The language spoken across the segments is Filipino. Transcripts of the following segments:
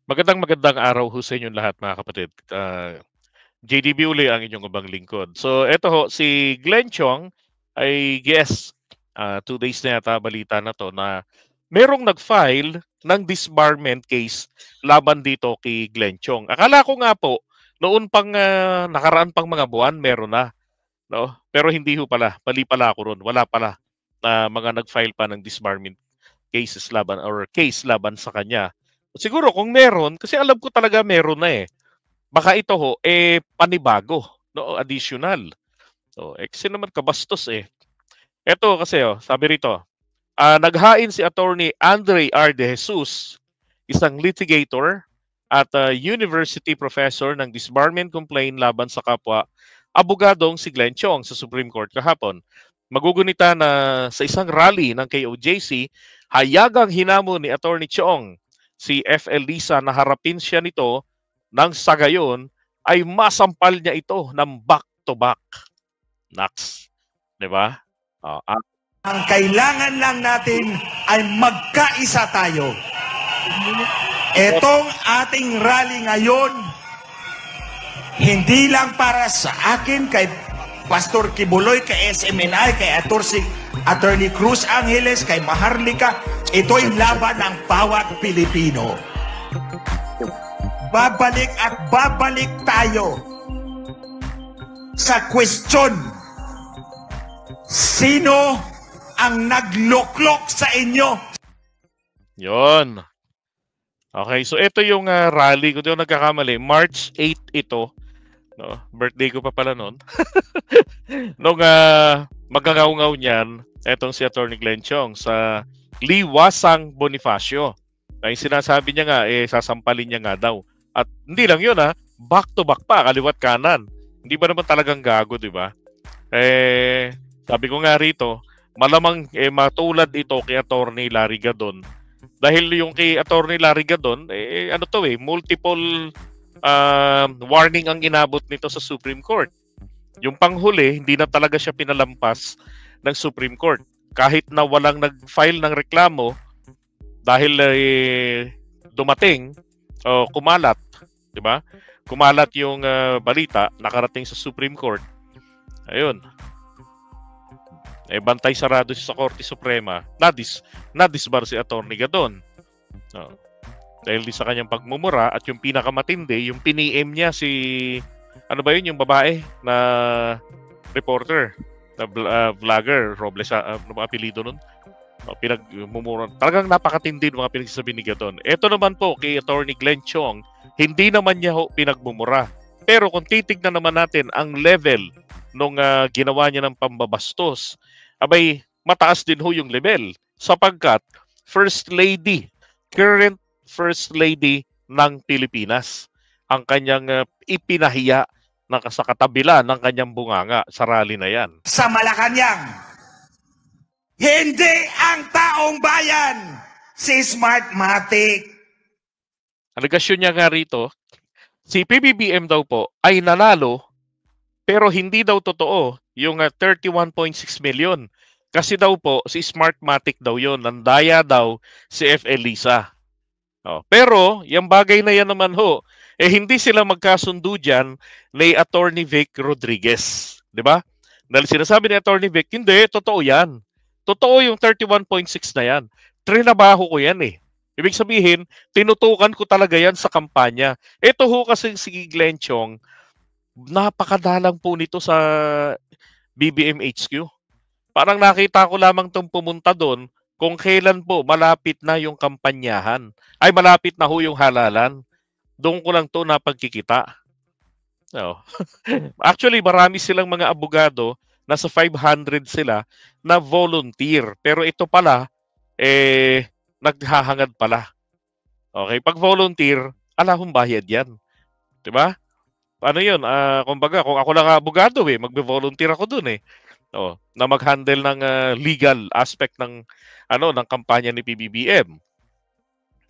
Magandang araw ho sa inyong lahat mga kapatid. JDB uli ang inyong abang lingkod. So eto ho, si Glenn Chong ay guess, 2 days na yata balita na to na merong nag-file ng disbarment case laban dito kay Glenn Chong. Akala ko nga po, noon pang nakaraan pang mga buwan, meron na. No? Pero hindi ho pala, mali pala ako ron. Wala pala na mga nag-file pa ng disbarment cases laban or case laban sa kanya. Siguro kung meron, kasi alam ko talaga meron na eh. Baka ito ho, panibago, no? Additional. So, kasi naman kabastos eh. Ito kasi sabi rito, naghain si Attorney Andre R. De Jesus, isang litigator at university professor ng disbarment complaint laban sa kapwa abogadong si Glenn Chong sa Supreme Court kahapon. Magugunita na sa isang rally ng KOJC, hayagang hinamon ni Attorney Chong si FL Lisa na harapin siya nito nang sa gayon ay masampal niya ito ng back-to-back. Nax. Di ba? Ang kailangan lang natin ay magkaisa tayo. Etong ating rally ngayon, hindi lang para sa akin, kay Pastor Kibuloy, kay SMNI, kay Attorney Cruz Angeles, kay Maharlika, ito'y laban ng bawat Pilipino. Babalik at babalik tayo sa question, sino ang nagloklok sa inyo? Yon. Okay, so ito yung rally ko. Di ako nagkakamali. March 8 ito. No? Birthday ko pa pala noon. Nung magangaw-ngaw niyan, etong si Attorney Glenn Chong sa Liwasang Bonifacio. Yung sinasabi niya nga, sasampalin niya nga daw. At hindi lang yun back-to-back pa, kaliwat kanan. Hindi ba naman talagang gago, di ba? Sabi ko nga rito, malamang matulad ito kay Attorney Larry Gadon. Dahil yung kay Attorney Larry Gadon, multiple warning ang inabot nito sa Supreme Court. Yung panghuli, hindi na talaga siya pinalampas ng Supreme Court. Kahit na walang nag-file ng reklamo dahil dumating o kumalat, di ba? Kumalat yung balita, nakarating sa Supreme Court. Ayun. Bantay sarado siya sa Korte Suprema. Nadisbar si Attorney Gadon. Dahil di sa kanyang pagmumura at yung pinakamatindi, yung piniem niya si yung babae na reporter, na vlogger, Robles, ano ba apelido nun? Pinagmumura. Talagang napakatindi ng mga pinagsasabi ni Gadon. Ito naman po kay Attorney Glenn Chong, hindi naman niya pinagmumura. Pero kung titignan naman natin ang level nung ginawa niya ng pambabastos, abay, mataas din yung level. Sapagkat, current First Lady ng Pilipinas, ang kanyang ipinahiya sa katabila ng kanyang bunganga sa rally na yan. Sa Malacanang, hindi ang taong bayan si Smartmatic. Alegasyon niya nga rito, si PBBM daw po ay nanalo pero hindi daw totoo yung 31.6 million. Kasi daw po si Smartmatic daw yon, nandaya daw si FL Lisa. Pero yung bagay na yan naman hindi sila magkasundo dyan ni Attorney Vic Rodriguez. Di ba? Dahil sinasabi ni Attorney Vic, hindi, totoo yan. Totoo yung 31.6 na yan. Trinabaho ko yan eh. Ibig sabihin, tinutukan ko talaga yan sa kampanya. Ito kasi si Glenn Chong, napakadalang po nito sa BBM HQ. Parang nakita ko lamang itong pumunta doon kung kailan po malapit na yung kampanyahan. Ay, malapit na yung halalan. Doon ko lang to napagkikita. Actually, marami silang mga abogado, nasa 500 sila na volunteer. Pero ito pala, naghahangad pala. Okay, pag volunteer, alahong bayad yan. Diba? Ano yun? Kumbaga, kung ako lang abogado magbe-volunteer ako dun na mag-handle ng legal aspect ng ng kampanya ni PBBM.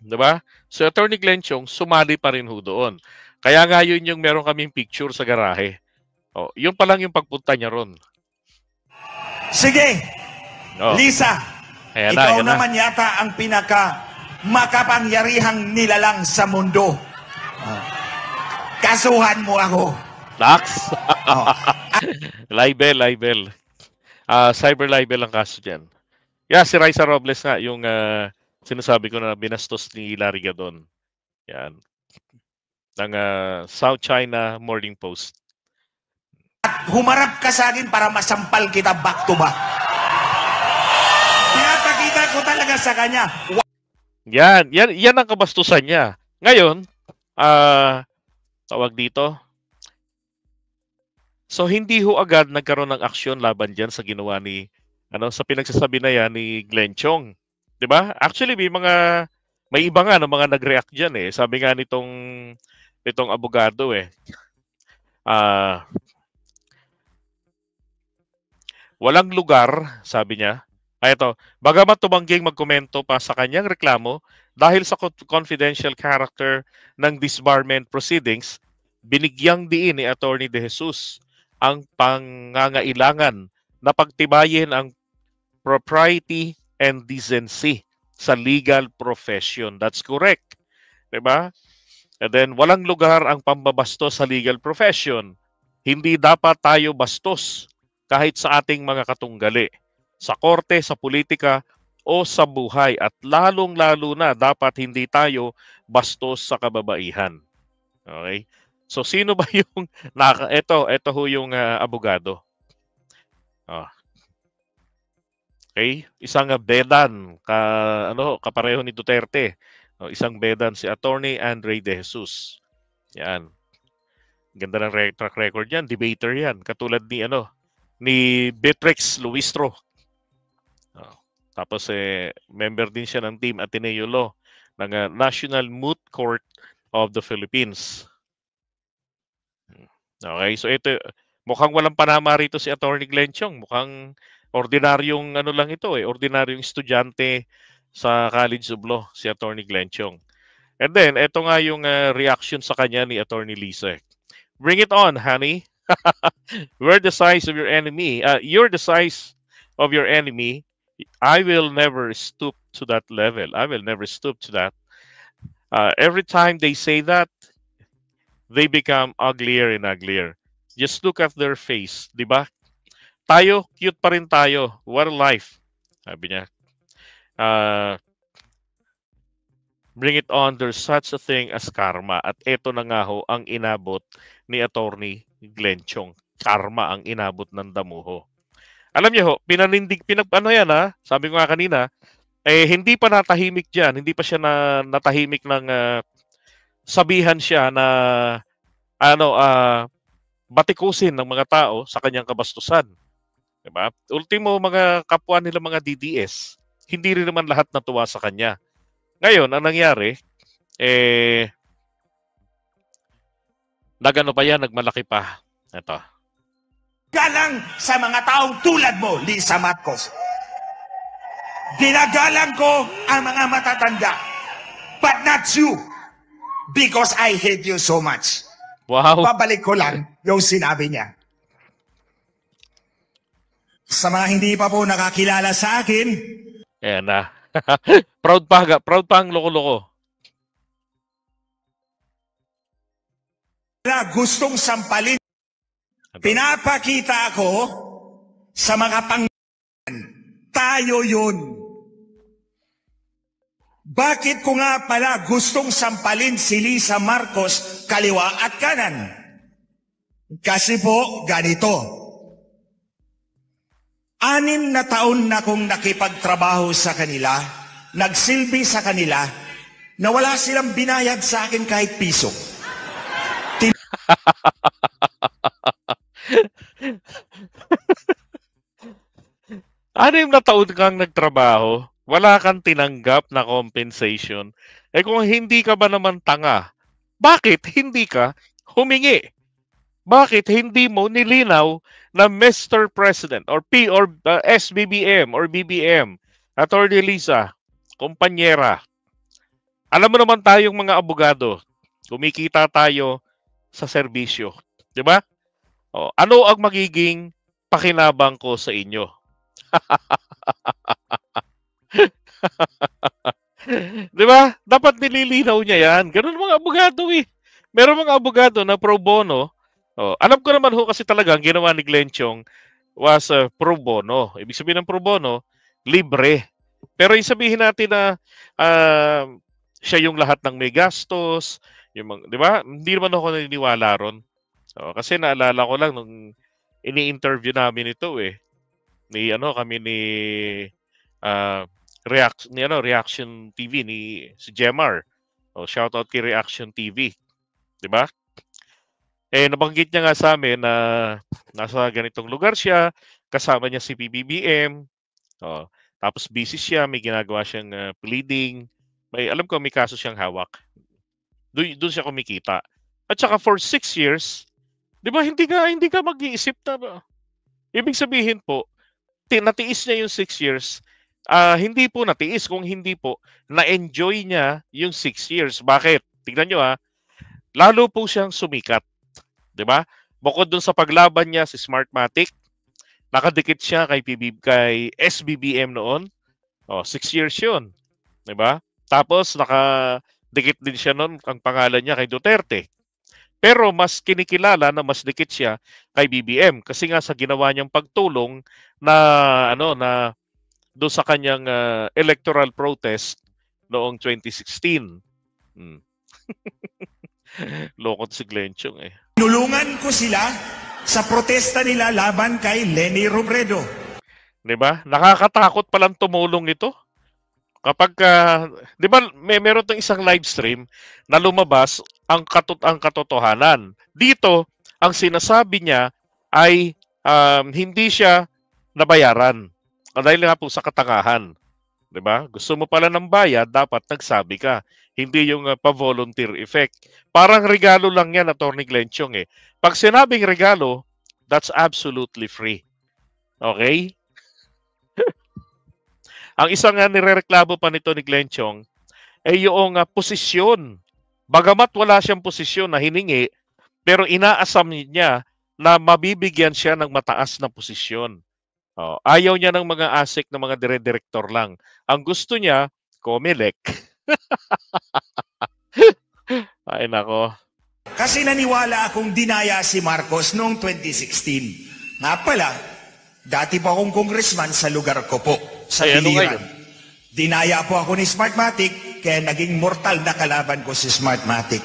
'Di ba? So Attorney Glenn Chong sumali pa rin doon. Kaya nga yun yung meron kaming picture sa garahe. Yun pa lang yung pagpunta niya ron. Sige. Lisa, ikaw naman yata ang pinaka makapangyarihang nilalang sa mundo. Kasuhan mo ako. Lax. Oh. libel. Cyber libel ang kaso dyan. Yeah, si Raisa Robles nga, yung sinasabi ko na binastos ni Larry Gadon. Yan. Ng South China Morning Post. At humarap ka sa akin para masampal kita back to back. Pinapakita ko talaga sa kanya. Yan ang kabastusan niya. Ngayon, tawag dito. So hindi ho agad nagkaroon ng aksyon laban diyan sa ginawa ni sa pinagsasabi na yan ni Glenn Chong. 'Di ba? Actually may iba nga ng mga nag-react diyan eh. Sabi nga nitong abogado eh. Walang lugar, sabi niya. Ito, bagamat tumangging magkomento pa sa kanyang reklamo dahil sa confidential character ng disbarment proceedings, binigyang diin ni Attorney De Jesus ang pangangailangan na pagtibayin ang propriety and decency sa legal profession. That's correct. Diba? And then, walang lugar ang pambabastos sa legal profession. Hindi dapat tayo bastos kahit sa ating mga katunggali, sa korte, sa politika, o sa buhay. At lalong-lalo na dapat hindi tayo bastos sa kababaihan. Okay? So, sino ba yung... Ito ho yung abogado. Okay? Isang bedan, kapareho ni Duterte. Isang bedan si Attorney Andre De Jesus. Yan. Ganda ng track record yan. Debater yan. Katulad ni Beatrix Luistro. Tapos member din siya ng Team Ateneo Law ng National Moot Court of the Philippines. Okay, so ito mukhang walang panama rito si Attorney Glenn Chong. Mukhang ordinaryong lang ito ordinaryong estudyante sa College of Law si Attorney Glenn Chong. And then ito nga yung reaction sa kanya ni Attorney Lisa. Bring it on, honey. We're the size of your enemy. You're the size of your enemy. I will never stoop to that level. I will never stoop to that. Every time they say that, they become uglier and uglier. Just look at their face, di ba? Tayo, cute pa rin tayo. What a life. Sabi niya. Bring it on, there's such a thing as karma. At ito na nga ho ang inabot ni Attorney Glenn Chong. Karma ang inabot ng damuho. Alam niyo ho, sabi ko nga kanina, hindi pa natahimik diyan, hindi pa siya natahimik ng sabihan siya na batikusin ng mga tao sa kanyang kabastusan. Diba? Ultimo, mga kapwa nila mga DDS, hindi rin naman lahat natuwa sa kanya. Ngayon, ang nangyari, nagmalaki pa. Ito. Galang sa mga taong tulad mo, Lisa Marcos. Ginagalang ko ang mga matatanda. But not you. Because I hate you so much. Wow. Babalik ko lang yung sinabi niya. Sa mga hindi pa po nakakilala sa akin. Ayan na. Proud pa ang loko-loko. Gustong sampalin. Pinapakita ako sa mga Panginoon. Tayo yun. Bakit ko nga pala gustong sampalin si Lisa Marcos kaliwa at kanan? Kasi po, ganito. 6 na taon na kong nakipagtrabaho sa kanila, nagsilbi sa kanila, na wala silang binayad sa akin kahit piso. 6 na taon kang nagtrabaho, wala kang tinanggap na compensation. Kung hindi ka ba naman tanga, bakit hindi ka humingi? Bakit hindi mo nilinaw na Mr. President or SBBM or BBM, Attorney Lisa, kumpanyera, alam mo naman tayong mga abogado, kumikita tayo sa serbisyo. Di ba? Ano ang magiging pakinabang ko sa inyo? 'Di ba? Dapat nililinaw niya 'yan. Gano'n mga abogado eh. Meron mga abogado na pro bono. Oh, alam ko naman ho kasi talaga ang ginawa ni Glenn Chong was pro bono. Ibig sabihin ng pro bono, libre. Pero yung sabihin natin na ah, siya yung lahat ng may gastos, yung 'di ba? Hindi naman ako naniniwala ron. Kasi naalala ko lang nung ini-interview namin ito eh. Ni ano kami ni ah, Reaction TV ni si Jemar. Shoutout kay Reaction TV, 'di ba? Nabanggit niya nga sa amin na nasa ganitong lugar siya, kasama niya si PBBM. Oh, tapos busy siya, may ginagawa siyang pleading. Alam ko may kaso siyang hawak. Doon siya kumikita. At saka for 6 years, 'di ba hindi ka mag-iisip na ibig sabihin po, natiis niya yung 6 years. Hindi po natiis kung hindi po na-enjoy niya yung 6 years. Bakit? Tignan niyo lalo po siyang sumikat, 'di ba? Bukod dun sa paglaban niya si Smartmatic, nakadikit siya kay SBBM noon. 6 years 'yun, 'di ba? Tapos nakadikit din siya noon ang pangalan niya kay Duterte. Pero mas kinikilala na mas dikit siya kay BBM kasi nga sa ginawa niyang pagtulong na na do sa kanyang electoral protest noong 2016. Hmm. Loko si Glenn Chong eh. Nulungan ko sila sa protesta nila laban kay Leni Robredo. 'Di ba? Nakakatakot palang tumulong ito. Kapag 'di ba meron tong isang live stream na lumabas ang katotohanan. Dito ang sinasabi niya ay hindi siya nabayaran. Dahil nga po sa katangahan. 'Di ba? Gusto mo pala ng bayad, dapat nagsabi ka. Hindi yung pa-volunteer effect. Parang regalo lang yan, Atty. Glenn Chong eh. Pag sinabing regalo, that's absolutely free. Okay? Ang isang nirereklamo pa nito ni Glenn Chong ay yung posisyon. Bagamat wala siyang posisyon na hiningi, pero inaasam niya na mabibigyan siya ng mataas na posisyon. Ayaw niya ng mga ASEC ng mga dire-direktor lang. Ang gusto niya, COMELEC. Ay nako. Kasi naniwala akong dinaya si Marcos noong 2016. Nga pala, dati pa akong congressman sa lugar ko po, sa Biliran. Dinaya po ako ni Smartmatic, kaya naging mortal na kalaban ko si Smartmatic.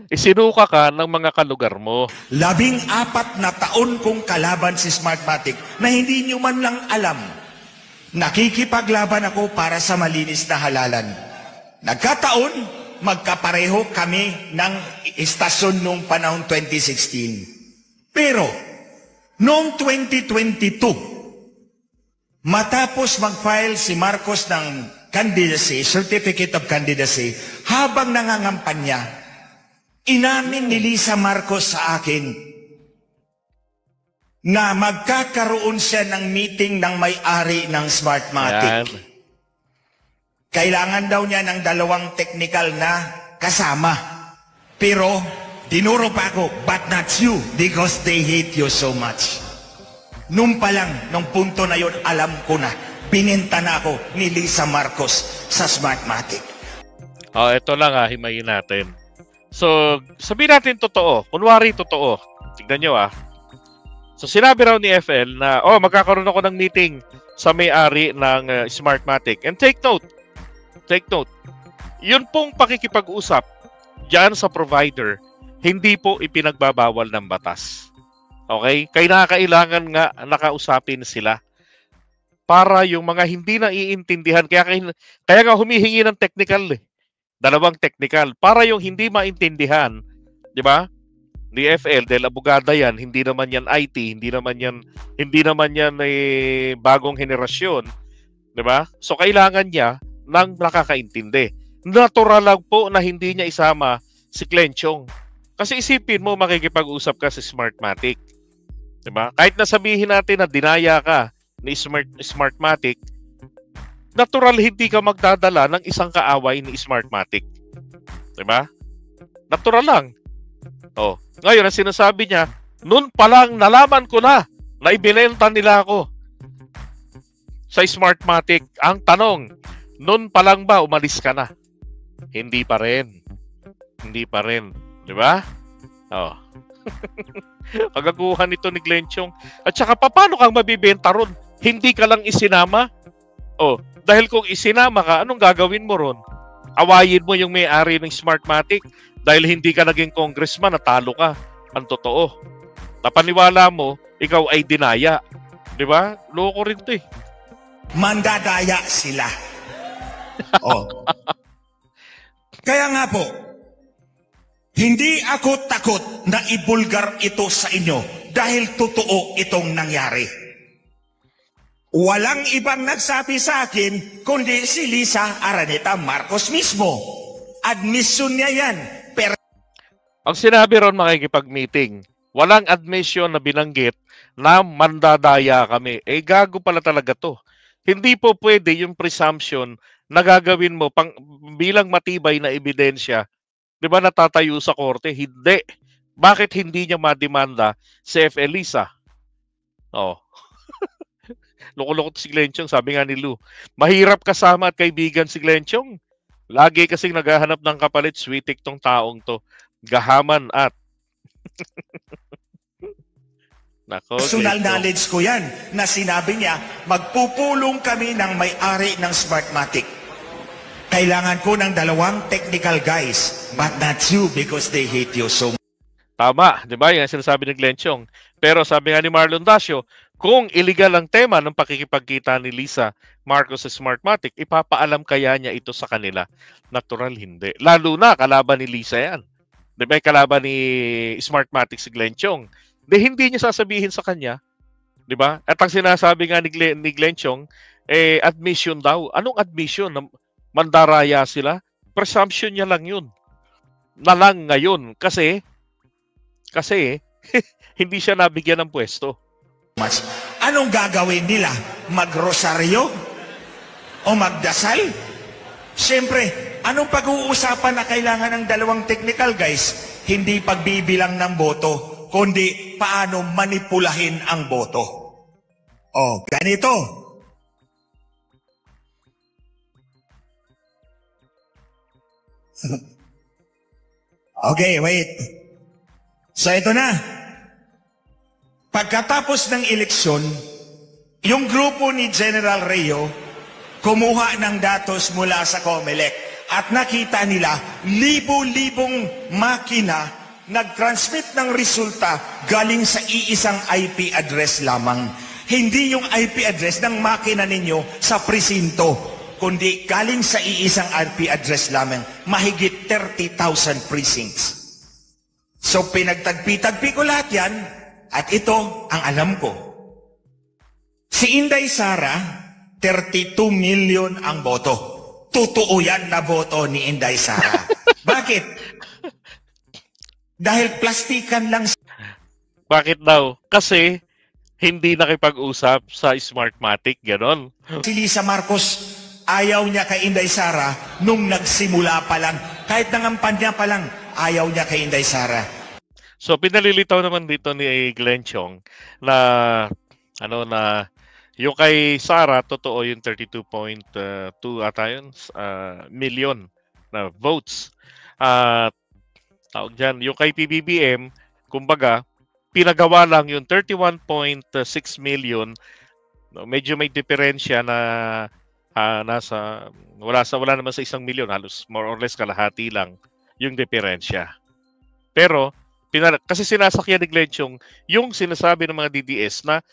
Isinuka ka ng mga kalugar mo. 14 na taon kong kalaban si Smartmatic na hindi nyo man lang alam. Nakikipaglaban ako para sa malinis na halalan. Nagkataon, magkapareho kami ng istasyon noong panahon 2016. Pero, noong 2022, matapos mag-file si Marcos ng candidacy, Certificate of Candidacy, habang nangangampanya, inamin ni Lisa Marcos sa akin na magkakaroon siya ng meeting ng may-ari ng Smartmatic. Yan. Kailangan daw niya ng 2 technical na kasama. Pero, dinuro pa ako, but not you, because they hate you so much. Nung pa lang, nung punto na yon, alam ko na, binenta na ako ni Lisa Marcos sa Smartmatic. Ito lang himayin natin. So, sabihin natin totoo. Kunwari totoo. Tignan nyo So, sinabi raw ni FL na, magkakaroon ako ng meeting sa may-ari ng Smartmatic. And take note. Yun pong pakikipag-usap dyan sa provider, hindi po ipinagbabawal ng batas. Okay? Kailangan nga nakausapin sila para yung mga hindi naiintindihan. Kaya nga humihingi ng technical 2 technical para yung hindi maintindihan, 'di ba? Ni FL dahil abogada 'yan, hindi naman 'yan IT, hindi naman 'yan bagong henerasyon, 'di ba? So kailangan niya ng nakakaintindi. Natural lang po na hindi niya isama si Glenn Chong. Kasi isipin mo makikipag-usap ka sa Smartmatic, 'di ba? Kahit na sabihin natin na dinaya ka ni Smartmatic, natural hindi ka magdadala ng isang kaaway ni Smartmatic. 'Di ba? Natural lang. Ngayon ang sinasabi niya, noon pa lang nalaman ko na ibinenta nila ako. sa Smartmatic. Ang tanong, noon pa lang ba umalis ka na? Hindi pa rin. Hindi pa rin. Di ba? Oh. Kagaguhan nito ni Glenn Chong. At saka, paano kang mabibenta ron? Hindi ka lang isinama? Oh, dahil kung isinama ka, anong gagawin mo ron? Awayin mo yung may-ari ng Smartmatic dahil hindi ka naging congressman, natalo ka. Ang totoo. Napaniwala mo, ikaw ay dinaya. Di ba? Loko rin ito eh. Mandadaya sila. Oh. Kaya nga po, hindi ako takot na ibulgar ito sa inyo dahil totoo itong nangyari. Walang ibang nagsabi sa akin kundi si Lisa Araneta Marcos mismo. Admission niya yan. Pero ang sinabi ron makikipag-meeting, walang admission na binanggit na mandadaya kami. Eh gago pala talaga to. Hindi po pwede yung presumption na gagawin mo bilang matibay na ebidensya. Di ba natatayo sa korte? Hindi. Bakit hindi niya mademanda si F. Elisa? Oh. Loko-loko si Glenn Chong, sabi nga ni Lou. Mahirap kasama at kaibigan si Glenn Chong. Lagi kasing naghahanap ng kapalit, sweetik tong taong to. Gahaman at Nako, personal knowledge ko yan na sinabi niya, magpupulong kami ng may-ari ng Smartmatic. Kailangan ko ng 2 technical guys, but not you because they hate you so much. Tama, di ba? Yan ang sinasabi ni Glenn Chong. Pero sabi nga ni Marlon Dacio, kung illegal ang tema ng pakikipagkita ni Lisa Marcos sa Smartmatic, ipapaalam kaya niya ito sa kanila? Natural, hindi. Lalo na, kalaban ni Lisa yan. Di ba? Kalaban ni Smartmatic si Glenn Chong. Hindi niya sasabihin sa kanya. Di ba? At ang sinasabi nga ni Glenn Chong, admission daw. Anong admission? Mandaraya sila? Presumption niya lang yun. Na lang ngayon. Kasi hindi siya nabigyan ng pwesto. Anong gagawin nila? Magrosaryo? O magdasal? Siyempre, anong pag-uusapan na kailangan ng 2 technical guys? Hindi pagbibilang ng boto, kundi paano manipulahin ang boto. O, ganito. Okay, wait. So ito na. Pagkatapos ng eleksyon, yung grupo ni General Reo kumuha ng datos mula sa COMELEC at nakita nila libo-libong makina nag-transmit ng resulta galing sa iisang IP address lamang. Hindi yung IP address ng makina ninyo sa presinto, kundi galing sa iisang IP address lamang. Mahigit 30,000 precincts. So pinagtagpi-tagpi ko lahat yan, at ito ang alam ko. Si Inday Sara, 32 million ang boto. Totoo yan na boto ni Inday Sara. Bakit? Dahil plastikan lang. Bakit daw? Kasi hindi nakipag-usap sa Smartmatic, ganon. Si Lisa Marcos, ayaw niya kay Inday Sara nung nagsimula pa lang. Kahit nangampan niya pa lang, ayaw niya kay Inday Sara. So pinalilitaw naman dito ni Glenn Chong na yung kay Sara totoo yung 32.2 ata yun million na votes. Tawag diyan, yung kay PBBM kumbaga pinagawa lang yung 31.6 million. Medyo may diferensya na wala naman sa 1 milyon, halos more or less kalahati lang yung diferensya. Pero kasi sinasakyan ni Glenn Chong yung sinasabi ng mga DDS na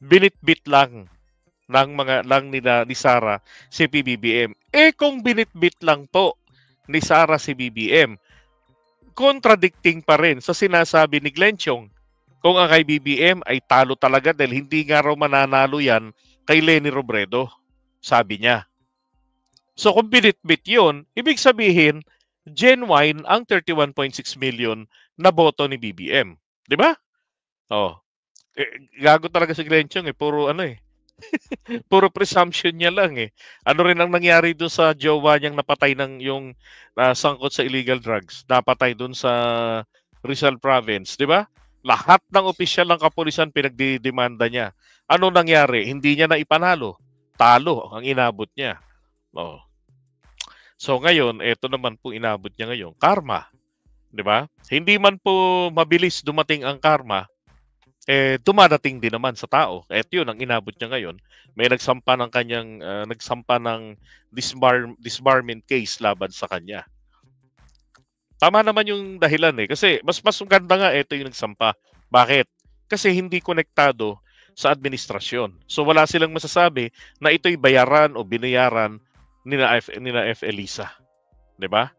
binitbit lang nila ni Sara si PBBM. Kung binitbit lang po ni Sara si BBM, contradicting pa rin sa sinasabi ni Glenn Chong kung ang kay BBM ay talo talaga dahil hindi nga raw mananalo yan kay Leni Robredo, sabi niya. So kung binitbit yun, ibig sabihin genuine ang 31.6 million na boto ni BBM. Di ba? Oh. Gago talaga si Glenn Chong puro puro presumption niya lang Ano rin ang nangyari doon sa jowa niyang napatay ng yung sangkot sa illegal drugs. Napatay doon sa Rizal Province, di ba? Lahat ng opisyal ng kapulisan pinagdidemanda niya. Ano nangyari? Hindi niya na ipanalo. talo ang inabot niya. Oh. So ngayon, ito naman po inabot niya ngayon, karma. 'Di ba? Hindi man po mabilis dumating ang karma, dumadating din naman sa tao. Ito 'yun ang inabot niya ngayon. May nagsampa ng disbarment case laban sa kanya. Tama naman yung dahilan kasi mas maganda nga ito yung nagsampa. Bakit? Kasi hindi konektado sa administrasyon. So wala silang masasabi na ito'y bayaran o binayaran nina F. Elisa. 'Di ba?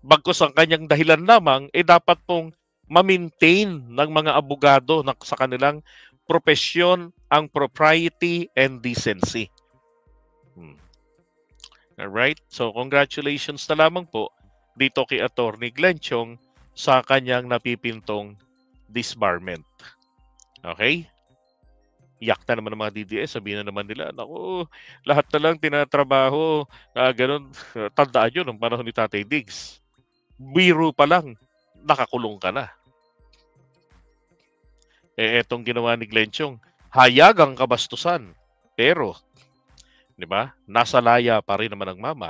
Bagkus ang kanyang dahilan lamang dapat pong ma-maintain ng mga abogado sa kanilang propesyon ang propriety and decency. Alright? So congratulations na lamang po dito kay Attorney Glenn Chong sa kanyang napipintong disbarment. Okay? Yak na naman ng mga DDS, sabihin na naman nila, naku, lahat na lang tinatrabaho, ganun, tandaan yun ng panahon ni Tatay Diggs. Biro pa lang, nakakulong ka na. Etong ginawa ni Glenn Chong, hayag ang kabastusan, pero, di ba, nasa laya pa rin naman ang mama.